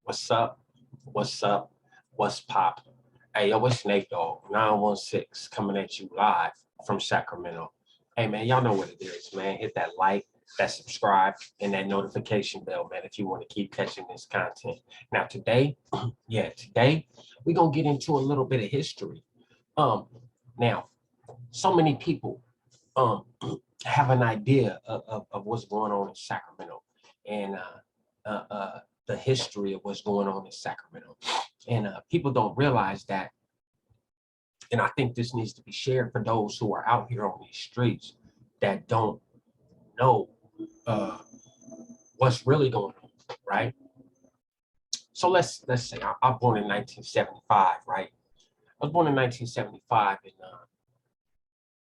What's up? What's up? What's pop? Hey, yo, it's NateDoggSac916 coming at you live from Sacramento. Hey, man, y'all know what it is, man. Hit that like, that subscribe, and that notification bell, man, if you want to keep catching this content. Now, today, today, we're going to get into a little bit of history. Now, so many people have an idea of what's going on in Sacramento and the history of what's going on in Sacramento. And people don't realize that. And I think this needs to be shared for those who are out here on these streets that don't know what's really going on, right? So let's say I was born in 1975, right? I was born in 1975, and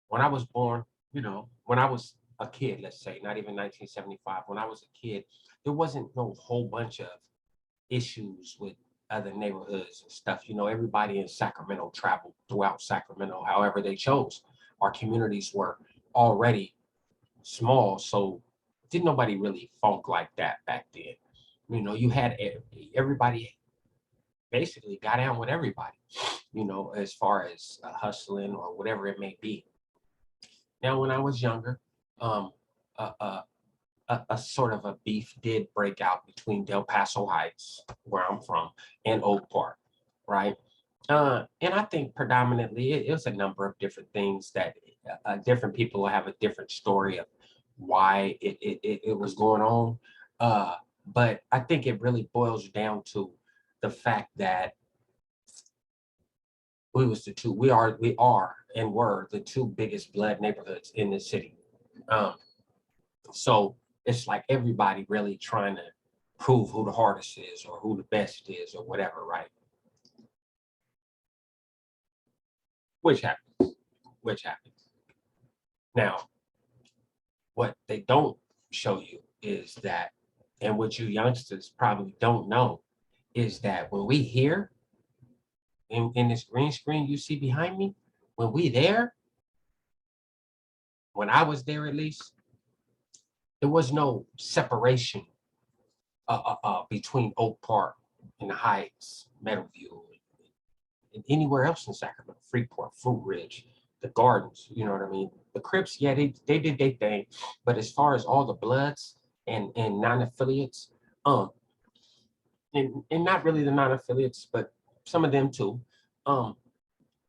when I was born, when I was a kid, let's say, not even 1975, when I was a kid, there wasn't no whole bunch of issues with other neighborhoods and stuff. Everybody in Sacramento traveled throughout Sacramento, however they chose. Our communities were already small, so didn't nobody really funk like that back then. You had everybody basically got down with everybody, as far as hustling or whatever it may be. Now, when I was younger, a sort of a beef did break out between Del Paso Heights, where I'm from, and Oak Park, right? And I think predominantly it was a number of different things that different people have a different story of why it was going on. But I think it really boils down to the fact that we are and were the two biggest blood neighborhoods in the city. So it's like everybody really trying to prove who the hardest is or who the best is or whatever, right? Which happens. Now, what they don't show you is that, and what you youngsters probably don't know, is that when we here in this green screen you see behind me, when I was there at least, there was no separation between Oak Park and the Heights, Meadowview, and anywhere else in Sacramento, Freeport, Fruit Ridge, the Gardens, you know what I mean? The Crips, yeah, they did their thing, but as far as all the Bloods and non-affiliates, and not really the non-affiliates, but some of them too,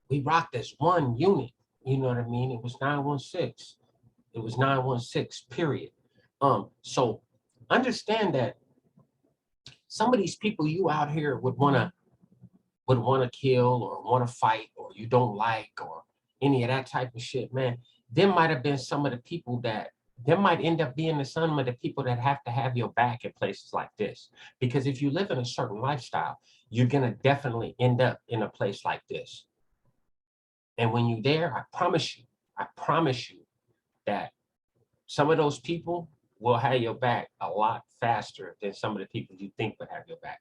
we rocked as one unit, you know what I mean? It was 916. It was 916, period. So understand that some of these people you out here would want to kill or want to fight or you don't like or any of that type of shit, man. There might have been some of the people that there might end up being some of the people that have to have your back in places like this. Because if you live in a certain lifestyle, you're gonna definitely end up in a place like this. And when you're there, I promise you that some of those people will have your back a lot faster than some of the people you think would have your back.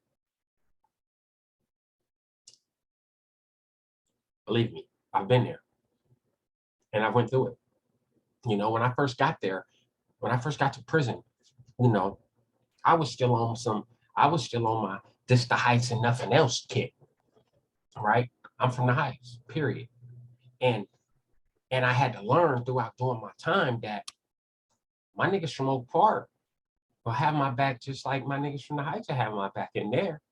Believe me, I've been there and I went through it. When I first got there, when I first got to prison, I was still on my this the Heights and nothing else kick, right? I'm from the Heights, period. And I had to learn throughout doing my time that my niggas from Oak Park will have my back just like my niggas from the Heights will have my back in there.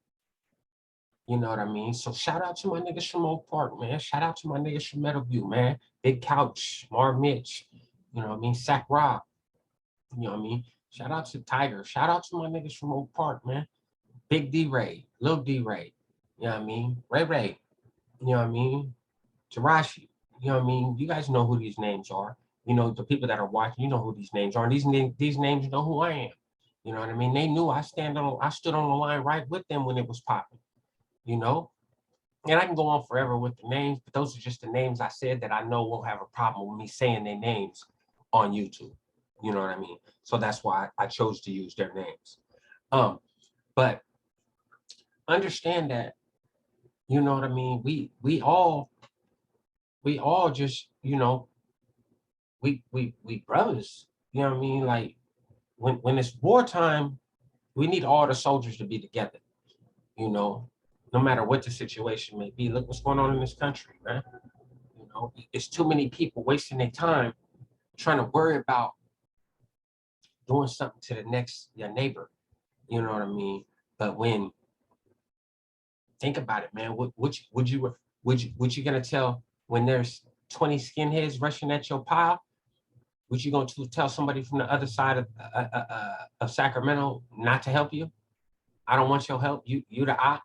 You know what I mean? So shout out to my niggas from Oak Park, man. Shout out to my niggas from Meadowview, man. Big Couch, Mar Mitch, you know what I mean? Sac Rob, you know what I mean? Shout out to Tiger. Shout out to my niggas from Oak Park, man. Big D Ray, Lil D Ray, you know what I mean? Ray Ray, you know what I mean? Tarashi, you know what I mean? You guys know who these names are. The people that are watching, you know who these names are. And these names know who I am. You know what I mean? They knew I stood on the line right with them when it was popping, And I can go on forever with the names, but those are just the names I said that I know won't have a problem with me saying their names on YouTube. You know what I mean? So that's why I chose to use their names. But understand that, you know what I mean? We all just, we brothers, you know what I mean? Like when it's wartime, we need all the soldiers to be together. You know, no matter what the situation may be, look what's going on in this country, man. You know, it's too many people wasting their time trying to worry about doing something to your neighbor. You know what I mean? But when think about it, man, would you gonna tell when there's 20 skinheads rushing at your pile? Would you going to tell somebody from the other side of Sacramento not to help you? I don't want your help. You the op.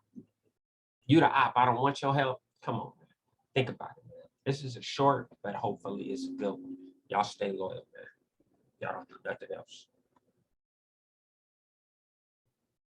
You the op. I don't want your help. Come on, man. Think about it, man. This is a short, but hopefully it's a good one. Y'all stay loyal, man. Y'all don't do nothing else.